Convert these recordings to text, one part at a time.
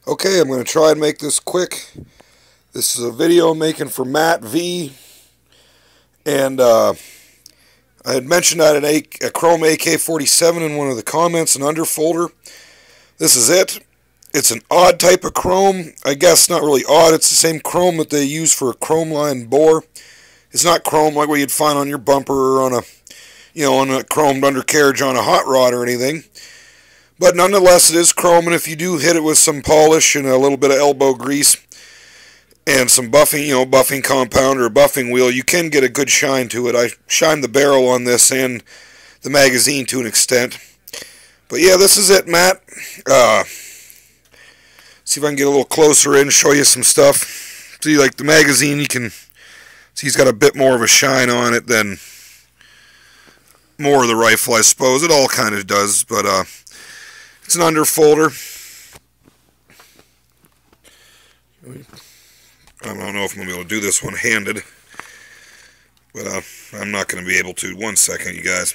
Okay, I'm going to try and make this quick. This is a video I'm making for Matt V. And I had mentioned that a Chrome AK-47 in one of the comments, an underfolder. This is it. It's an odd type of chrome. I guess not really odd. It's the same chrome that they use for a chrome line bore. It's not chrome like what you'd find on your bumper or on a chromed undercarriage on a hot rod or anything. But nonetheless, it is chrome, and if you do hit it with some polish and a little bit of elbow grease and some buffing, buffing compound or a buffing wheel, you can get a good shine to it. I shined the barrel on this and the magazine to an extent. But yeah, this is it, Matt. See if I can get a little closer in, show you some stuff. See, like the magazine, you can see he's got a bit more of a shine on it than more of the rifle, I suppose. It all kind of does, but it's an underfolder. I don't know if I'm going to be able to do this one-handed, but I'm not going to be able to. 1 second, you guys.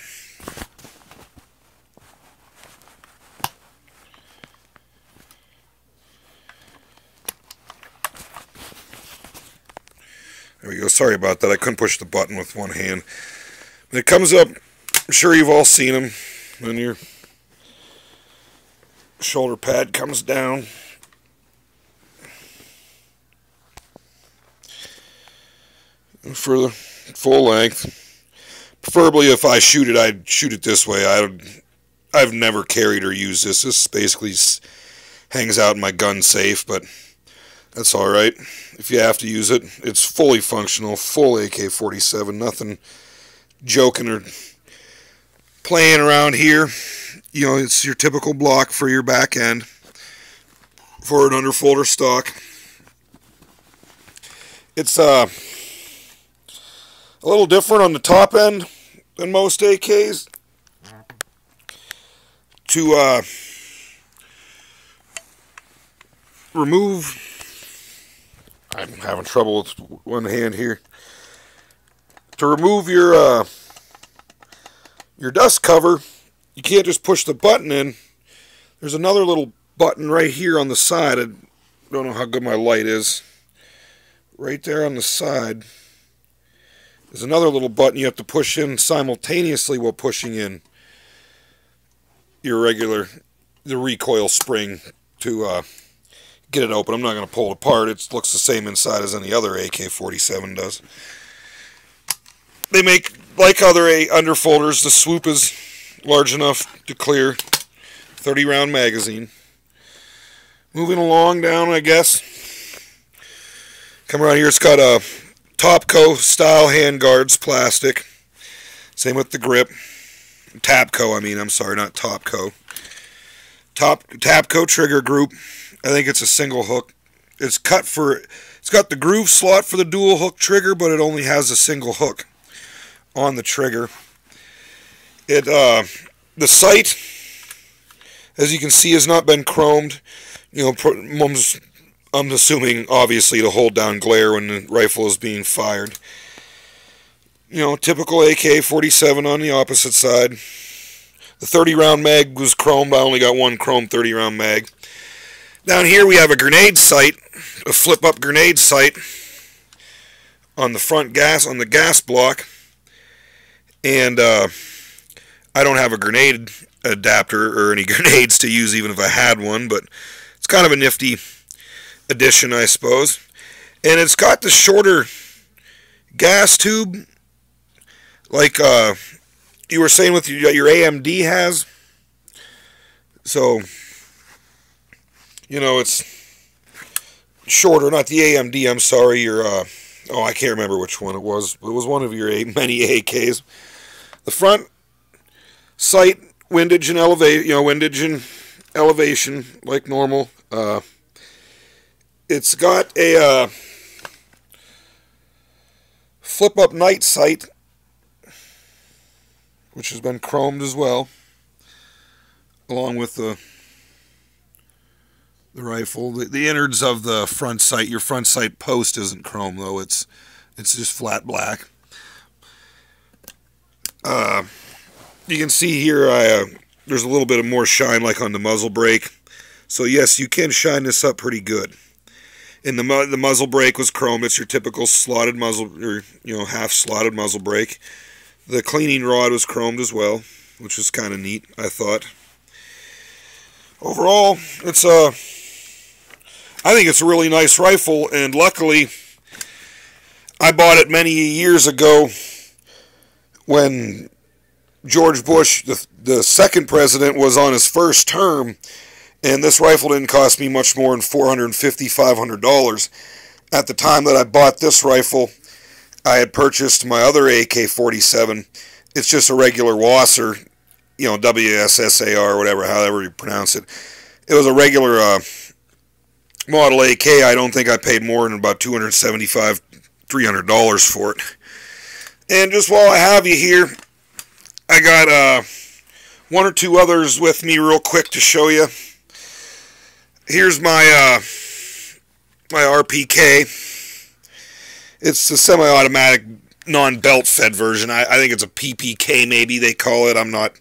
There we go. Sorry about that. I couldn't push the button with one hand. When it comes up, I'm sure you've all seen them. When your shoulder pad comes down. And for the full length. Preferably if I shoot it, I'd shoot it this way. I've never carried or used this. This basically hangs out in my gun safe, but that's alright. If you have to use it, it's fully functional, full AK-47, nothing joking or playing around here. It's your typical block for your back end for an underfolder stock. It's a little different on the top end than most AKs. To remove, I'm having trouble with one hand here. To remove your dust cover, you can't just push the button in. There's another little button right here on the side. I don't know how good my light is. Right there on the side, there's another little button you have to push in simultaneously while pushing in the recoil spring to get it open. I'm not going to pull it apart. It looks the same inside as any other AK-47 does. They make, like other underfolders, the swoop is large enough to clear 30-round magazine. Moving along down, I guess. Come around here, it's got a Topco style handguards, plastic. Same with the grip. Tapco, I'm sorry, not Topco. Tapco trigger group. I think it's a single hook. It's got the groove slot for the dual hook trigger, but it only has a single hook on the trigger. The sight, as you can see, has not been chromed. I'm assuming, obviously, to hold down glare when the rifle is being fired. Typical AK-47 on the opposite side. The 30-round mag was chromed. I only got one chrome 30-round mag. Down here we have a grenade sight, a flip-up grenade sight on the front on the gas block. And I don't have a grenade adapter or any grenades to use, even if I had one, but it's kind of a nifty addition, I suppose. And it's got the shorter gas tube, like you were saying with your AMD has. So, it's shorter, not the AMD, I'm sorry, I can't remember which one it was. It was one of your many AKs. The front sight, windage and elevation, like normal. It's got a flip-up night sight, which has been chromed as well, along with the rifle. The innards of the front sight, your front sight post isn't chrome though. It's just flat black. You can see here there's a little bit of more shine like on the muzzle brake. So yes, you can shine this up pretty good. And the muzzle brake was chrome. It's your typical slotted muzzle, or half slotted muzzle brake. The cleaning rod was chromed as well, which was kind of neat, I thought. Overall, I think it's a really nice rifle, and luckily, I bought it many years ago when George Bush, the second president, was on his first term, and this rifle didn't cost me much more than $450, $500. At the time that I bought this rifle, I had purchased my other AK-47. It's just a regular Wasser, WSSAR, whatever, however you pronounce it. It was a regular model AK. I don't think I paid more than about $275, $300 for it. And just while I have you here, I got one or two others with me real quick to show you. Here's my my RPK. It's a semi-automatic, non-belt fed version. I think it's a PPK, maybe they call it. I'm not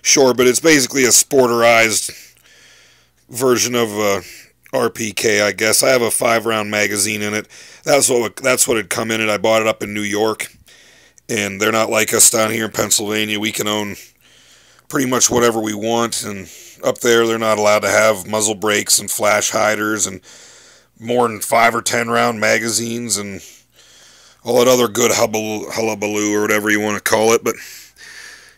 sure, but it's basically a sporterized version of RPK, I guess. I have a 5-round magazine in it. That's what had come in it. I bought it up in New York, and they're not like us down here in Pennsylvania. We can own pretty much whatever we want, and up there they're not allowed to have muzzle brakes and flash hiders and more than 5 or 10 round magazines and all that other good hullabaloo or whatever you want to call it. But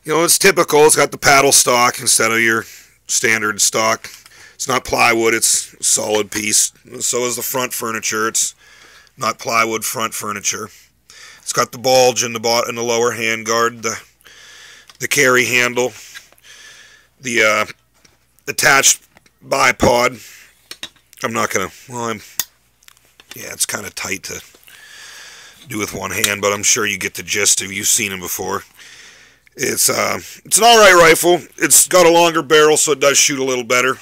it's typical. It's got the paddle stock instead of your standard stock. It's not plywood, it's a solid piece. So is the front furniture. It's not plywood front furniture. It's got the bulge in the lower handguard, the carry handle, the attached bipod. I'm not gonna, yeah, it's kind of tight to do with one hand, but I'm sure you get the gist if you've seen them before. It's an alright rifle. It's got a longer barrel, so it does shoot a little better.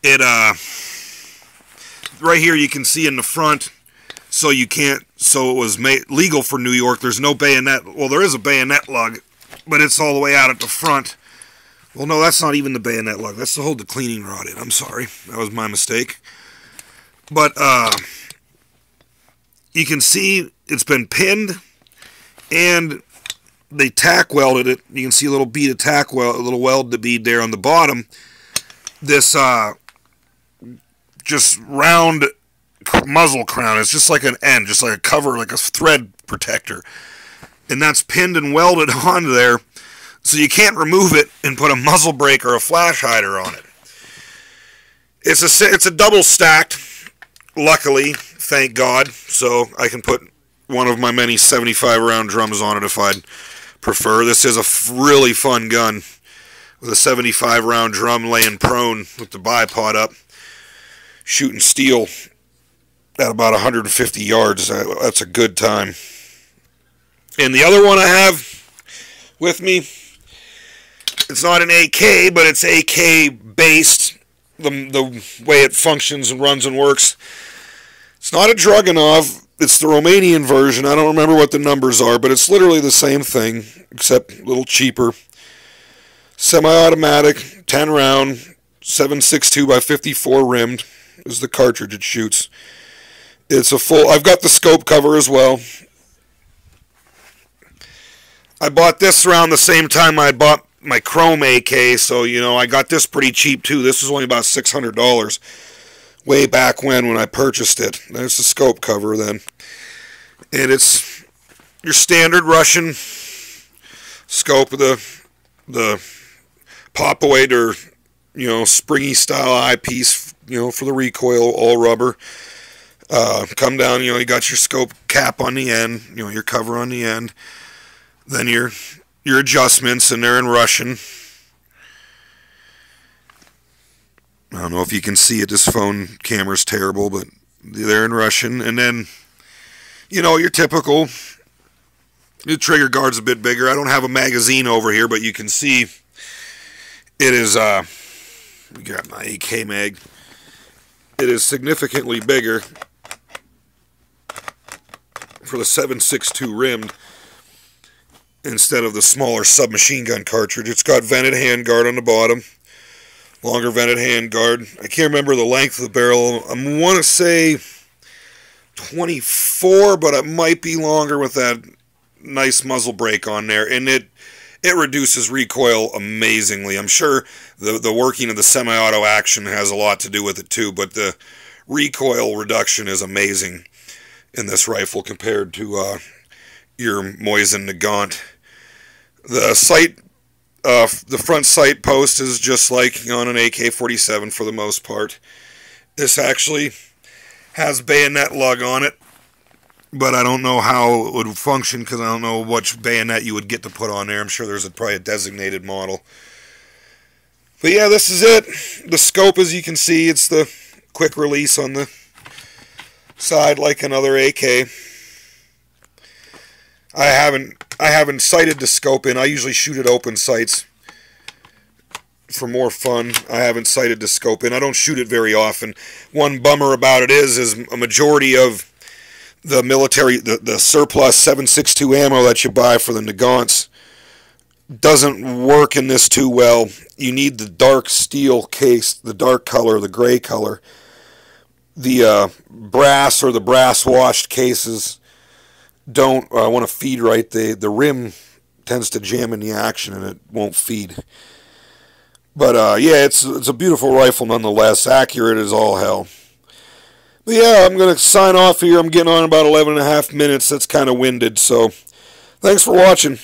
It right here you can see in the front, so it was legal for New York. There's no bayonet. Well, there is a bayonet lug, but it's all the way out at the front. Well, no, that's not even the bayonet lug. That's to hold the cleaning rod in. I'm sorry. That was my mistake. But you can see it's been pinned, and they tack welded it. You can see a little bead of tack weld, a little weld bead there on the bottom. This just round muzzle crown. It's just like an end, just like a cover, like a thread protector. And that's pinned and welded onto there, so you can't remove it and put a muzzle brake or a flash hider on it. It's a double stacked, luckily, thank God, so I can put one of my many 75 round drums on it if I'd prefer. This is a really fun gun with a 75 round drum laying prone with the bipod up, shooting steel at about 150 yards. That's a good time. And the other one I have with me, it's not an AK, but it's AK based, the way it functions and runs and works. It's not a Dragunov, it's the Romanian version. I don't remember what the numbers are, but it's literally the same thing, except a little cheaper. Semi-automatic, 10 round, 7.62 by 54 rimmed is the cartridge it shoots. It's a full, I've got the scope cover as well. I bought this around the same time I bought my Chrome AK, so I got this pretty cheap too. This was only about $600 way back when I purchased it. There's the scope cover then. And it's your standard Russian scope with the pop-away or springy style eyepiece, for the recoil, all rubber. Come down, you got your scope cap on the end, your cover on the end. Then your adjustments, and they're in Russian. I don't know if you can see it, this phone camera's terrible, but they're in Russian. And then, your typical, the trigger guard's a bit bigger. I don't have a magazine over here, but you can see it is, we got my AK mag. It is significantly bigger for the 7.62 rimmed instead of the smaller submachine gun cartridge. It's got vented handguard on the bottom, Longer vented handguard. I can't remember the length of the barrel. I want to say 24, but it might be longer with that nice muzzle brake on there. And it reduces recoil amazingly. I'm sure the working of the semi-auto action has a lot to do with it too, but the recoil reduction is amazing in this rifle compared to your Mosin Nagant. The sight, the front sight post is just like on an AK-47 for the most part. This actually has bayonet lug on it, but I don't know how it would function because I don't know which bayonet you would get to put on there. I'm sure there's probably a designated model. But yeah, this is it. The scope, as you can see, it's the quick release on the side like another AK. I haven't sighted the scope in. I usually shoot at open sights for more fun. I haven't sighted the scope in. I don't shoot it very often. One bummer about it is a majority of the military, the surplus 7.62 ammo that you buy for the Nagants doesn't work in this too well. You need the dark steel case, the dark color, the gray color. The brass or the brass washed cases don't want to feed right. The rim tends to jam in the action and it won't feed. But yeah, it's a beautiful rifle nonetheless. Accurate as all hell. But yeah, I'm going to sign off here. I'm getting on about 11.5 minutes. That's kind of winded. So thanks for watching.